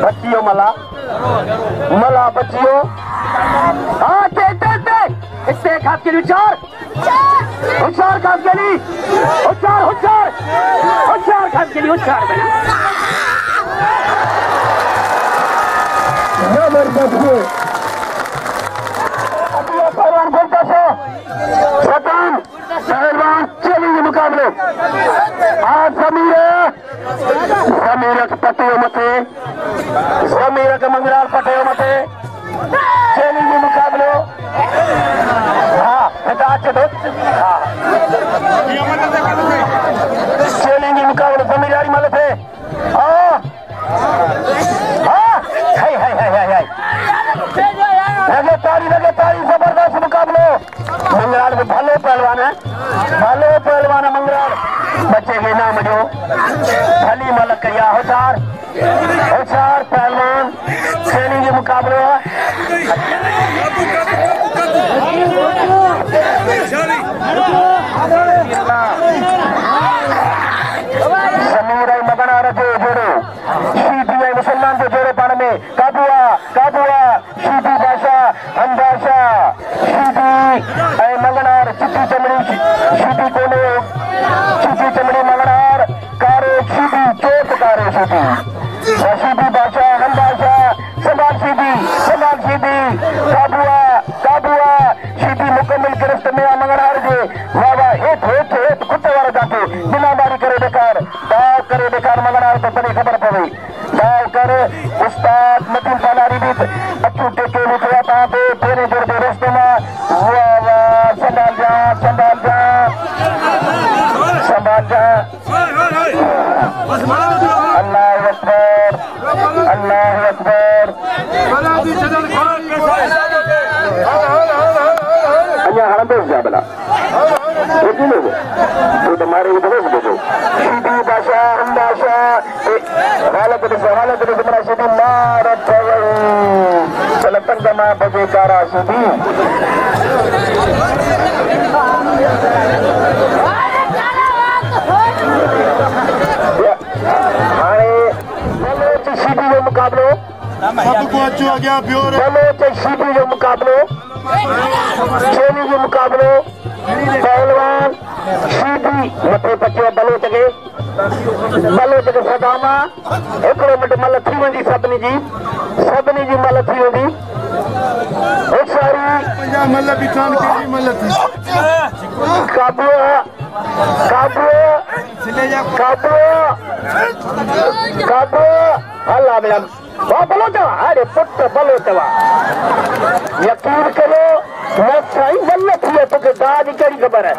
बच्चियों मला मला बच्चियों हाँ इससे खास के लिए होशियार खास के लिए होशियार खास के लिए होशियार जबरदस्त पहलवान बोलता से शतान पहलवान चलेंगे मुकाबले आज समीर पटे मते समीर के मंगराल पटे मते चलेंगे मुकाबले हाँ चलेंगे मुकाबले समीरारी मल थे लगातारी जबरदस्त मुकाबले मंगराल में भले पहलवान है मंगराल बच्चे के नाम जो भली मलक या होशियार पहलवान खेलेंगे मुकाबले समीर मगना रखे जोड़े सीपीआई मुसलमान के जोड़े पाने में काबुआ सीपी भाषा हम भाषा सीपी मगनार चिट्टी चमड़ी सीपी कोने चिट्टी चमड़ी मगनार कारे सीपी चोट कारे सीपी भाषा हम भाषा संभाल सीपी काबुआ सीपी मुकम्मल गिरफ्त में मगनार जे वाह हेठ कुत्ते वाला जाके बिना बारी करे बेकार मगनार तो बड़ी खबर पड़ी दाव कर उस्ताद मतीन पालारी भी अच्छू टेके निकला था पे तेरे जोर के रास्ते में वाह संभाल जा अल्लाह अकबर जा बला तो तुम्हारे सीधी भाषा हम भाषा हालत बड़ा सीधी मारत चल तंगमा बजे कारा सीधी सीधी जो मुकाबलो सीधी जो मुकाबलो चेनी जो मुकाबलो पहलवान सीधी मथे पचे बलोच के सदामा हिकिड़ो मिंट मल थी वेंदी सभिनी जी मल थी वेंदी होशियारी काबू हला मेरा भलो चवा अरे पुट भलो चवा यकीन करो साईं बल थी तोखे दाज कहिड़ी ख़बर है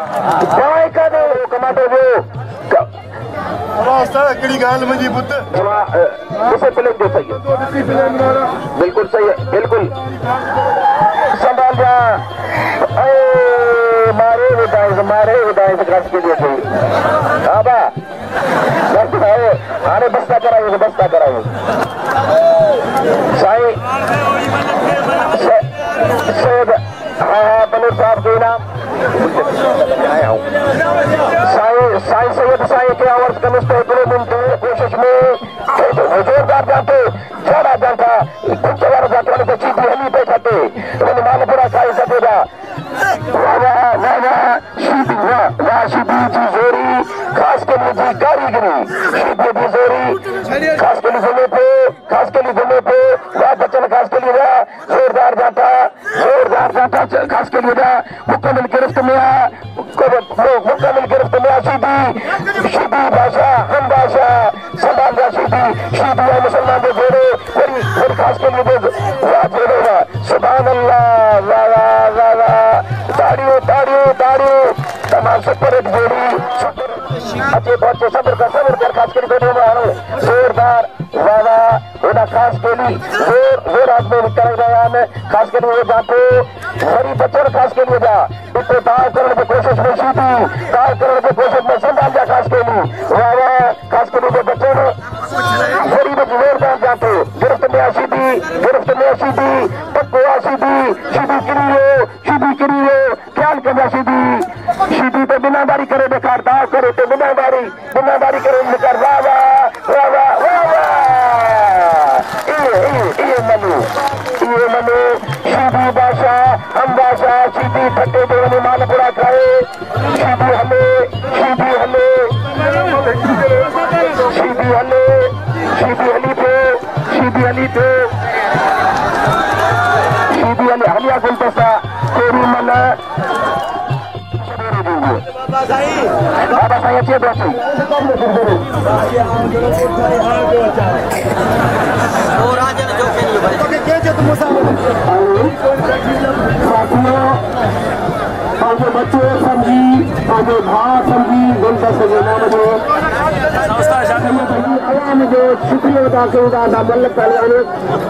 कमाटो जो कहिड़ी ॻाल्हि मुंहिंजी पुट ॾिसे फिल्म जो सही बिल्कुल सही है बिल्कुल संभाल जा मारे ॿुधाइसि ख़ास के लिए हाँ बा हाणे बस्ता करायूं साईं सैयद हाँ बलूर साहब के इनाम साईं सैयद के आवर्स कमिश्नर हिकिड़ो मिंट कोशिश में जोरदार जाते झाड़ा जाता कुछ वारा जाते वाले चीटी हली पे खाते उन्हें मालपुरा साईं सफेदा शिबी जी जोरी खास के लिए जी कारीगरी शिबी जी जोरी खास के लिए जमे पे वाह बच्चन खास के लिए जोरदार जाता खास के लिए मुकम्मल गिरफ्त में शिबी भाषा हम भाषा संभाल जा शिबी मुसलमान के जोड़े फिर खास के लिए सुभान अल्लाह ताड़ियों तमाम सुपर जोड़ी अच्छे पहुंचे सब्र कर खास के लिए जोरदार वाह खास के लिए जोर आदमी निकल गया खास के लिए जाते वरी बचन खास के लिए जा इतने दाव करने की कोशिश में शीटी दाव करने की कोशिश में संभाल जा खास के लिए वाह वाह खास के लिए बचन वरी में जोरदार जाते गिरफ्त में शीटी पक्को शीटी करियो ख्याल कर शीटी तो बिनादारी करे बेकार दाव करे तो बिनादारी करे बेकार वाह वाह वाह वाह वाह वाह ये मनु शीटी बादशाह हम बादशाह शीटी फटे देवनी माल पूरा खाए शीटी हले हलिया गुलदस्ता तेरी मन बाबा साईं अचे थो पंहिंजो बच्चो सम्झी पंहिंजो भाउ सम्झी गुलदस्त जे नाम जो आवाम जो शुक्रिया अदा कयूं था मल्ल पहलवान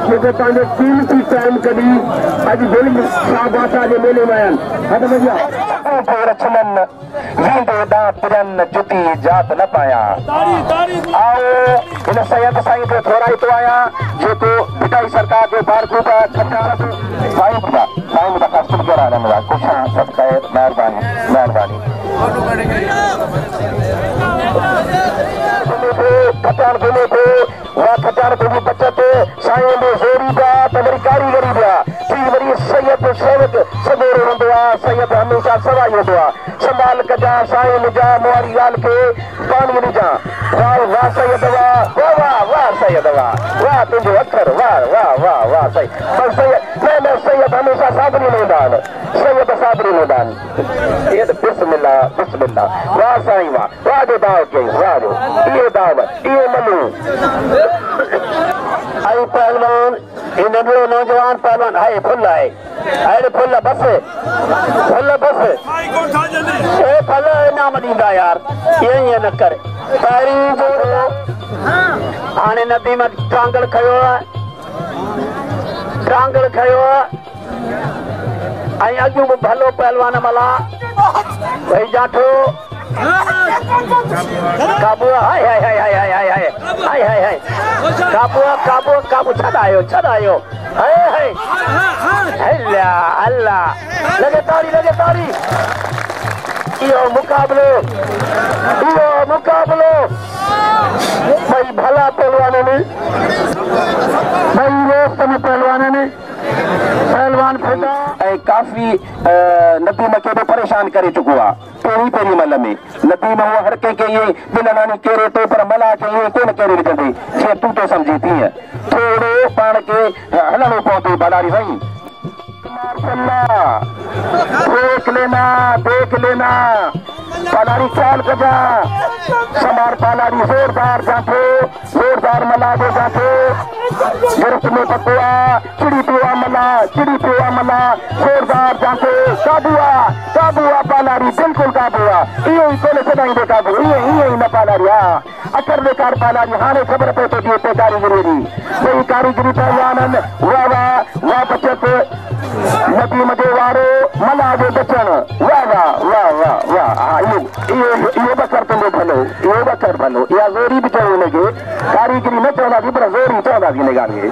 जेको पंहिंजो कीमती टाइम कढी अॼु दिलि शाह बादशाह जे मेले में आया हद में छननि वींदे ॾांहुं तिरनि जुती जात न पायां आओ हिन सैयद साईं ते थोराईंदो आहियां जेको भिटाई सरकार जो बारकूबा खटार साईं ॿुधा कस्टम कहिड़ा हलंदो आहे कुझु सभु ख़ैर महिरबानी खटाण घुमे थो उहा खटाण पंहिंजी बचत साईं में ज़ोरी पिया त वरी कारीगरी पिया थी वरी सैयद सवेरो हूंदो आहे सैयद हमेशह सवाई हूंदो आहे संभाल कजां साईं मुंहिंजा मुआरी ॻाल्हि खे पाणी ॾिजां वाह वाह सैयद वाह वाह वाह वाह सैयद वाह वाह तुंहिंजो अखर वाह वाह वाह वाह सही पर सैयद न सैयद हमेशह साबरी न हूंदा आहिनि सैयद साबरी न हूंदा आहिनि इहे त बिस्मिल्लाह वाह साईं वाह जो दाव कयईं वाह जो इहो दाव इहो मनु आई पहलवान ये नंढड़ो नौजवान पहलवान है फुल है अरे फुल बस ए फल इनाम ॾींदा यार ईअं न कर पहिरीं जो हाणे नदी में ट्रांगल खयो आहे ऐं अॻु बि भलो पहलवान मला भई जाठो काबू हाय काबू छॾायो अल्लाह लगे ताड़ी इहो मुक़ाबलो भई भला पहलवान फिदा ऐं काफ़ी नदीम खे बि परेशान करे चुको आहे पहिरीं मल में नदीम उहो हर कंहिंखे ईअं बिलनानी केरे थो पर मला खे ईअं कोन केरे विझंदी जीअं तूं तो सम्झी तीअं थोरो पाण खे हलणो पवंदो भलारी साईं देख लेना पालारी ख्याल कजा समार पालारी जोरदार जोरदार मला जो जाथे गिरफ्त में पकुआ चिड़ी पिया मला जोरदार जाथे काबुआ पालारी बिल्कुल काबुआ इहो ई कोन छॾाईंदो काबू इहो ई न पालारी अखर बेकार पालारी हाणे ख़बर पए थो थिए कारीगरी जी कोई कारीगरी पहलवाननि वाह बचत नदीम जो वारो मला जो बचण वाह इहो बकर तुंहिंजो भलो इहा ज़ोरी बि चयो हिनखे कारीगरी न चवंदासीं पर ज़ोरी चवंदासीं हिन ॻाल्हि खे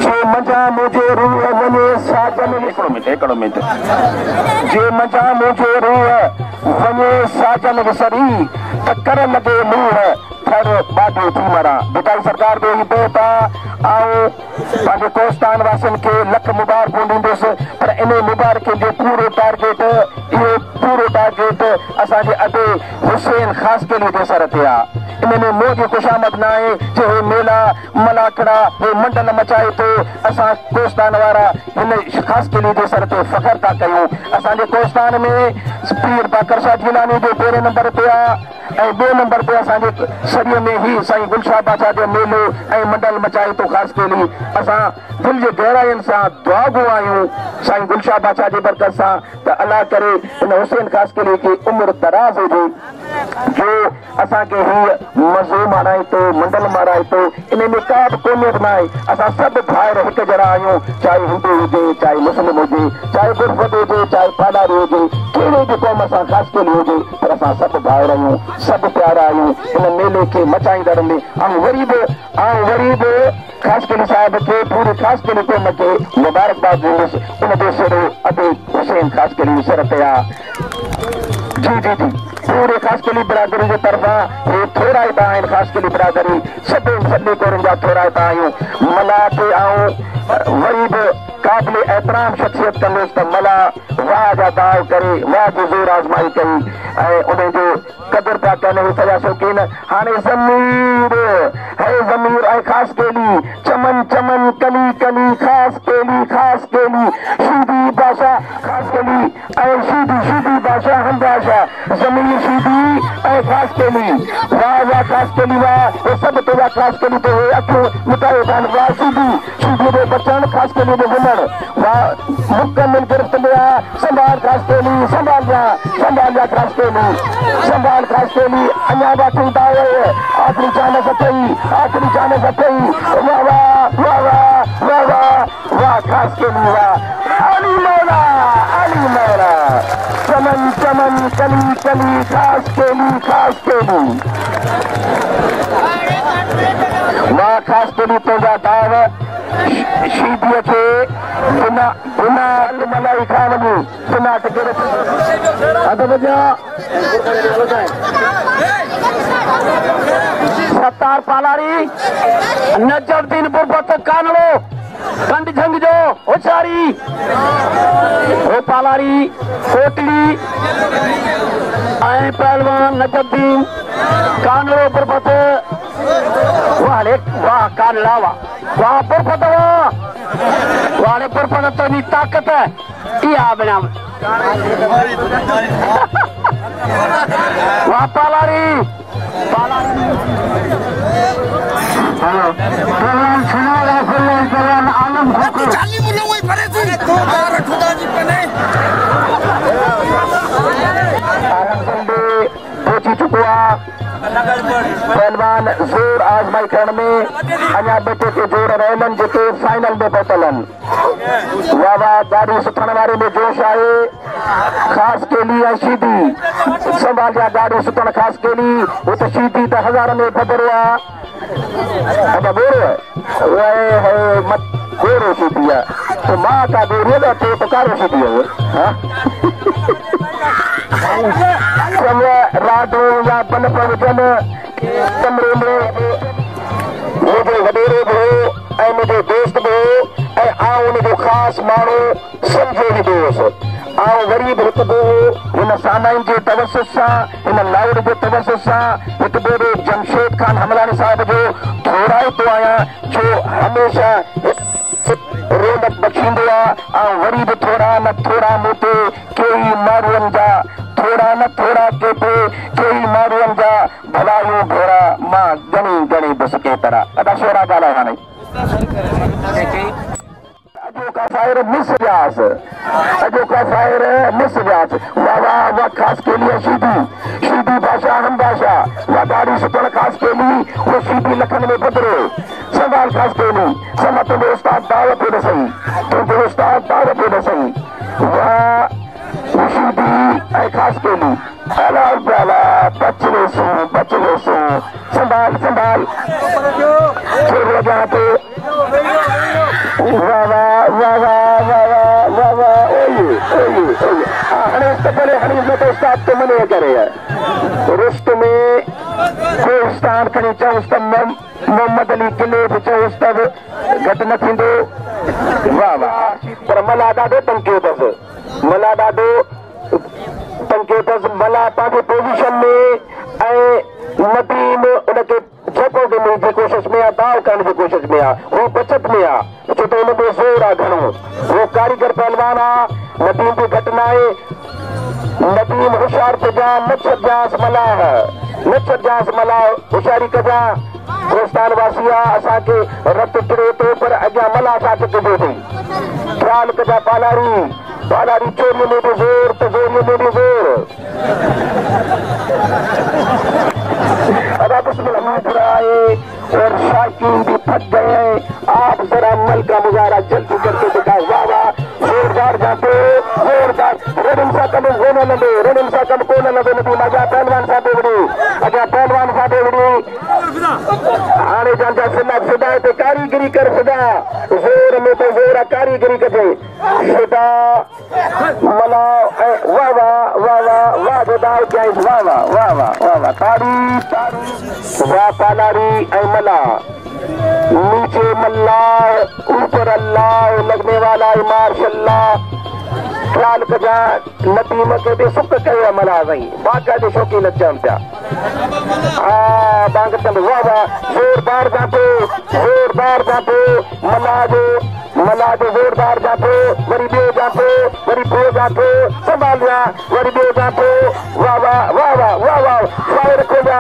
जे मंझा मुंहिंजो रूह वञे साजन हिकिड़ो मिंट जे मंझा मुंहिंजो रूह वञे साजन विसरी त कर लॻे मुंहुं थर ॾाढो थी मरां भिटाई सरकार जो ही बेत आहे ऐं पंहिंजे कोस्तान वासियुनि खे लख मुबारकूं ॾींदुसि पर इन मुबारक जो पूरो टारगेट असांजे अॾे हुसैन ख़ासि केली जे सर ते आहे इन में मोदी ख़ुशामद न आहे जो हे मेला मलाखड़ा हे मंडल मचाए थो असां कोस्तान वारा हिन ख़ासि केली जे सर ते फ़ख्र था कयूं असांजे कोस्तान में पीर बाकर शाह जीलानी जो पहिरें नंबर ते आहे ऐं ॿिए नंबर ते असांजे सरीअ में ही साईं गुलशाह बादशाह जो मेलो ऐं मंडल मचाए थो ख़ासि केली असां दिलि जे गहराइनि सां दुआ गो आहियूं साईं गुलशाह बादशाह जी बरकत सां त अल्लाह करे हिन हुसैन ख़ासि केली खे उमिरि दराज़ हुजे जो असांखे हीअ मज़ो माराए थो मंडल माराए थो इन में का बि कोनियत न आहे असां सभु भाइर हिकु जहिड़ा आहियूं चाहे हिंदू हुजे चाहे मुस्लिम हुजे चाहे गुरबत हुजे चाहे पालारी हुजे कहिड़े बि क़ौम सां ख़ासि कयलि हुजे पर असां सभु भाइर आहियूं सभु प्यारा आहियूं इन मेले खे मचाईंदड़ में ऐं वरी बि ख़ासि कयलि साहिब खे पूरे ख़ासि कयलि क़ौम खे मुबारकबाद ॾींदुसि उन जो सिरो अबे हुसैन ख़ासि कयलि सिर ते आहे जी पूरे ख़ासि कयलि बिरादरी जे तरफ़ां हे थोराइता आहिनि ख़ासि कयलि बिरादरी सभु कोरनि जा थोराइता आहियूं मला खे वरी बि क़ाबिल एतराम शख़्सियत कंदुसि त मला वाह जा दाव करे वाह जी ज़ोर आज़माई कई ऐं उन जो क़दुरु पिया कनि सॼा शौक़ीन हाणे ज़मीर ऐं ख़ासि कयलि चमन चमन कली कली ख़ासि कयलि शीदी बादशाह ख़ासि कयलि ऐं शीदी बादशाह हम बादशाह ज़मीर शीदी ऐं ख़ासि कयलि वाह ख़ासि कयलि वाह हे सभु तुंहिंजा ख़ासि कयलि ते हे अखियूं मिटाए वठनि वाह शीदी जो बचण ख़ासि कयलि जो वञण वाह मुकमिल गिरफ़्त में आहे संभाल ख़ासि कयलि संभाल जा ख़ासि कयलि अञा बाक़ी दाव आख़िरी जान सथई वाह ख़ासि कयलि वाह अली मौला चमन चमन कली ख़ासि कयलि वाह ख़ासि कयलि तुंहिंजा दाव शीदीअ खे बिना मलाई खां वञी बिना सत्तार पालारी नजरुद्दीन बुरबत कानड़ो कंड झंग जो होशियारी हो पालारी कोटली ऐं पहलवान नजरुद्दीन कानड़ो बुरबत वाह कानड़ा वाह बुरबत वाह बुरबत तुंहिंजी ताक़त इहा बिना वाह पालारी पहुची चुको आहे पहलवान जोर आज़माई करण में अञा बेटे के जोर रहनि जेके फाइनल में पहुतल आहिनि वाह ॾाढी सुठण वारे में जोश आहे ख़ासि कयलि ऐं शीदी संभाल जा ॾाढी सुठण ख़ासि कयलि हू त शीदी त हज़ार में पधरो आहे गोरो शीदी आहे तो मां का गोरो न थे तो कारो शीदी आहे राडो या बन पर हुजनि कमरे में मुंहिंजो वॾेरो बि हो ऐं मुंहिंजो दोस्त बि हो ऐं आउं उनजो ख़ासि माण्हू सम्झो विधो हुउसि आउं वरी बि हिकु भेरो हिन सामाइन जे तवसुस सां हिन लाउड जे तवसुस सां हिकु भेरो जमशेद खान हमलानी साहिब जो थोराइतो आहियां जो हमेशह रौनक बख़्शींदो आहे ऐं वरी बि थोरा न थोरा मूं ते कई माण्हुनि जा थोरा न थोरा कई माण्हुनि जा भलायूं भेरा मां घणी बसि के तरह ॾाढा शोरा ॻाल्हाए हाणे अॼोका फायर मिस वियासीं वाह ख़ासि कयलि शीदी बादशाह हम बादशाह वाह ॾाढी सुठण ख़ासि कयलि उहो शीदी लखनि में पधरो संभाल ख़ासि कयलि समा तुंहिंजो उस्ताद दाव पियो ॾसई वाह शीदी ऐं ख़ासि कयलि अला बच वेसो संभाल थोरो अॻियां ते उस्ताद तो मने करे रुस्त में कोस्तान खणी चऊंसि त मोहम्मद अली किले बि चऊंसि त घटि न थींदो वाह पर मला ॾाढो तंकियो अथसि मला पंहिंजे पोज़ीशन में ऐं नदीम उनखे झको ॾियण जी कोशिशि में आहे दाव करण जी कोशिशि में आहे उहो बचत में आहे छो त हुनजो ज़ोर आहे घणो उहो कारीगर पहलवान आहे नदीम बि घटि न आहे नदीम होशियार कजां न छॾजांसि मलाह होशियारी कजां दोस्तान वासी आहे असांखे रत चिड़े थो पर अॻियां मलाह छा कबो अथई ख़्याल कजां पालारी चोरीअ में बि ज़ोर त ज़ोरीअ में बि ज़ोर अब आप उसमें आए और शायकीन भी थक गए हैं। आप जरा मल का मुजाहरा जल्दी करके दिखाए। वाह वाह, जोरदार जाते, जोरदार रेडिम सा कम होने लगे, रेडिम सा कम कोने लगे नदी मजा पहलवान सा देवड़ी, अगर पहलवान सा देवड़ी आने जान सिला फिदा तो कारीगरी कर फिदा जोर में तो जोर कारीगरी करे फिदा मला वाह वाह वाह वाह वाह बेदाव क्या वाह वाह वाह वाह वाह वाह तारी वाह पालारी ऐ मला नीचे मल्ला ऊपर अल्लाह लगने वाला मार्शल्लाह ख्याल कजा नदी मके दे सुख कयो मला गई बाका दे शौकी लज्जम त्या बांग चंद वाह वाह जोरदार जाते मला जो जोरदार जाते वरी बे जाते वरी बो जाते संभाल जा वरी बे जाते वाह वाह वाह वाह वाह वाह फायर को जा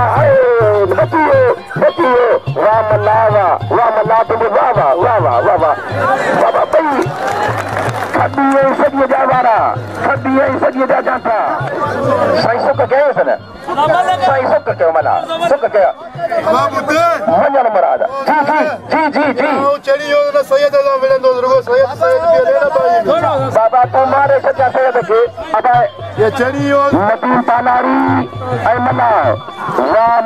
बचियो वाह मला तुम वाह वाह वाह वाह वाह वाह बाबा भाई खड्डी सदिए जा वारा खड्डी सदिए जा जाता साईं सुख कयो सन साईं सुख कयो मला सुख कयो मंजन मराद जी चढ़ी हो ना सैयद अल्लाह मिलन दो रुको सैयद भी लेना पाई बाबा तुम्हारे सच्चा सैयद के अब ये चढ़ी हो नदी पालारी ऐ मला वाह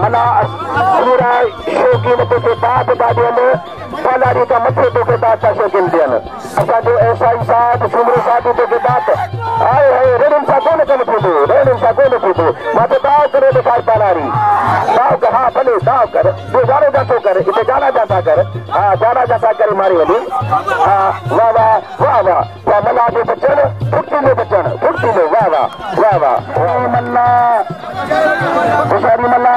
मला पूरा शौकीन तो के बात दादियों में पालारी का मथे तो के बात का शौकीन दिया असा जो ऐसा ही साथ सुमरे साथ तो के बात आए है रेडिम सा कौन कम थी रेडिम सा कौन थी माते दाव करे दिखाई पालारी दाव का हाँ भले दाव कर जो जाने जातो कर इसे जाना जाता कर हाँ जाना जाता करे मारी वाली हाँ वाह वाह वाह वाह वाह मला जो बच्चन फुट्टी में वाह वाह वाह वाह मल्ला हुशारी मल्ला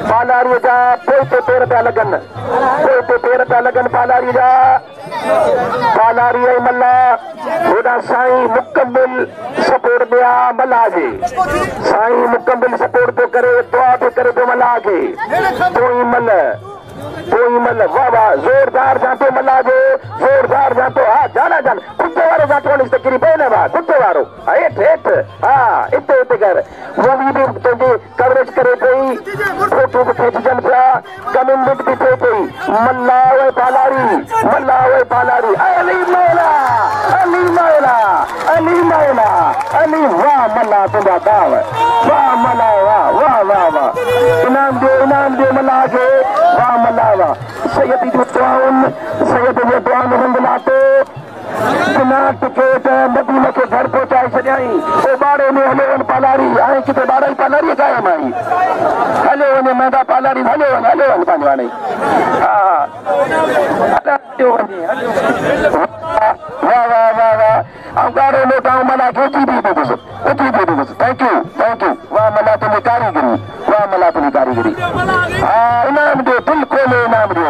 पालारी जा कोई तो ₹13 लगन पालारी जा पालारी मल्ला होदा साईं मुकम्मल सपोर्ट दिया मला के साईं मुकम्मल सपोर्ट तो करे दुआ तो करे तो मला के कोई मल वाह वाह जोरदार जातो मला जो जोरदार जातो हाँ जाना कुत्ते वारो जातो इस तक पहले वाह कुत्ते वारो हेठ हाँ इतने कर वो भी तुझे कवरेज करे पई फोटो भी खींचन पिया कमेंट भी थे पई मल्ला वे पालारी अली वाह मल्ला तुझा दाव वाह मल्ला वाह इनाम दे मल्ला के वाह मल्ला वाह सैयद जो दुआन रंग लाते बिना टिकट मदीना के घर पहुंचाए छॾियाई ओ बाड़े में हले वन पालारी आए किथे बाड़ा पालारी कायम आई हले वने मैदा पालारी हले वन पानी वाले हां वाह अब गाड़े में गाँव मला खेती भी दे थैंक यू वाह मला तुम्हें कारीगरी हाँ इनाम दो दिल खोले इनाम दो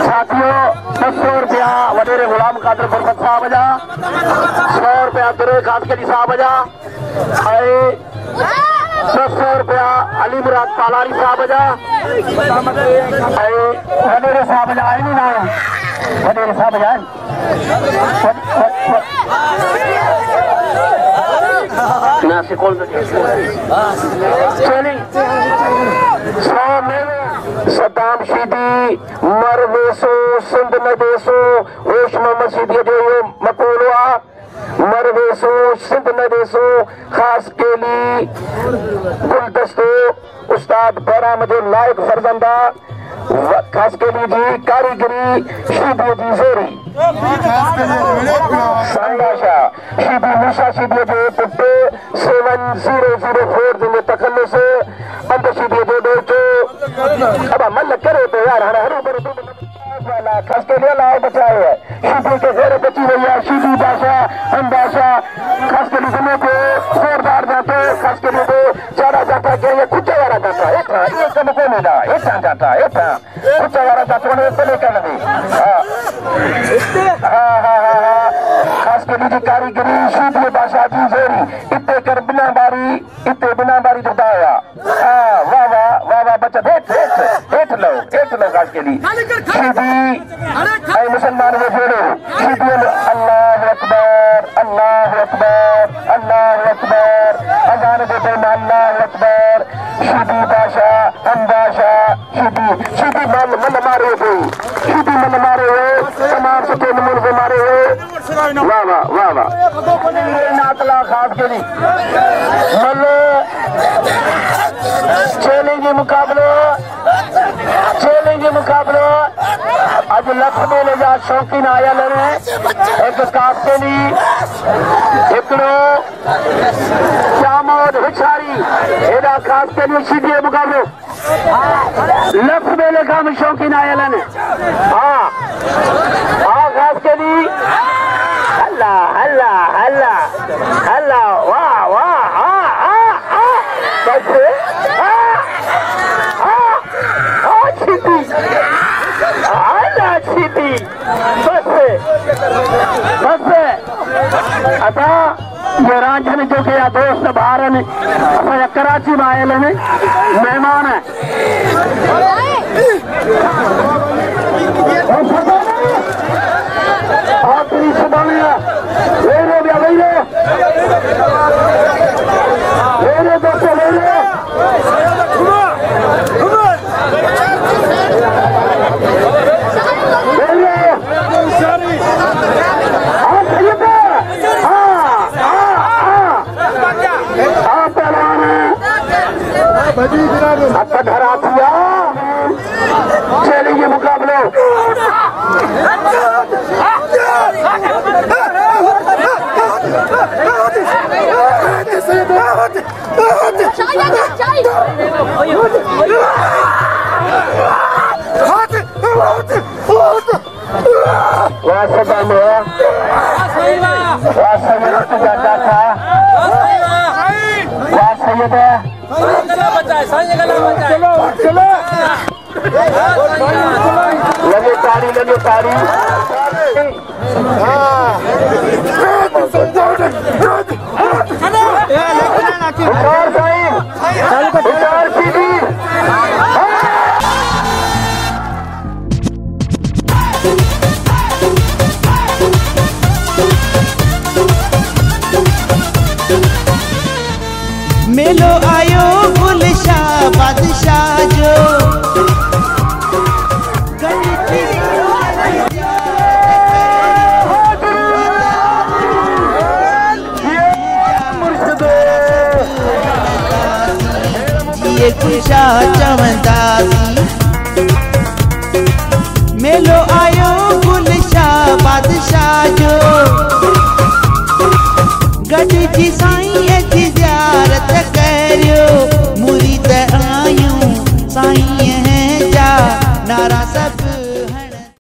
साथियों 200 रुपया वडेरे गुलाम कादर बरकत साहब जा 100 रुपया दुरे खास के साहब जा 200 रुपया अली मुराद पालारी साहब जा वडेरे साहब जा आई नहीं ना वडेरे साहब जा नासिक कौन चली सदाम शीदी मरवेसो सिंध न देसो होश मोहम्मद शीदी जो ये मकूल हुआ मरवेसो सिंध न देसो खास केली गुलदस्तो उस्ताद बैराम जो लायक फरजंदा खास केली जी कारीगरी शीदी जी जोरी संदाशा शीदी मूसा शीदी जो पुट्टे 7004 जिन तखल्लुस अंत शीदी जो दोचो अब मन करे तो यार हर बर वाला खास के लिए लाओ बचाए है शीदी के घर बची हुई है शीदी भाषा हम भाषा खास के लिए को जोरदार जाते खास के लिए चारा जाता के ये कुछ वाला जाता है ये कम को नहीं दा ये जाता है कुछ वाला जाता है तो नहीं कर नहीं हाँ खास के लिए कारीगरी शीदी भाषा जी जोरी इतने कर बिना बारी जुदा हुआ वाह बच्चा हेठ लो खास के लिए शीदी मुसलमान वो जोड़ो अल्लाह अकबर अल्लाह अकबर अल्लाह अकबर अजान देते अल्लाह अकबर शीदी बादशाह हम बादशाह शीदी मन मारे हुए शीदी मन मारे हुए तमाम सके नमून को मारे हुए वाह वाह वाह वाह नातला खास के लिए चैलेंज मुकाबलो आज लख मेले जा शौकीन आयल एक काफ्तेनी हिकड़ो चामोद हिछारी एदा काफ्तेनी सीधे मुकाबलो लख मेले का शौकीन आयल हाँ हाँ काफ्तेनी अल्लाह अल्लाह अल्लाह अल्लाह वाह वाह हाँ हाँ हाँ बस अता ये रांझन जो के दोस्त बाहर असां कराची में आयल मेहमान है आखिरी सुबानी वेरे बिया वेरे दोस्तों वेरे घर आतिया चलेंगे मुकाबले लगे तारी मेलो आयो गुलशाह बादशाह जो ये खुशा चमदासी मेलो आयो गुलशाह बादशाह जो गॾ जी साईं जी ज़ियारत करियो मुरीद आयूं साईं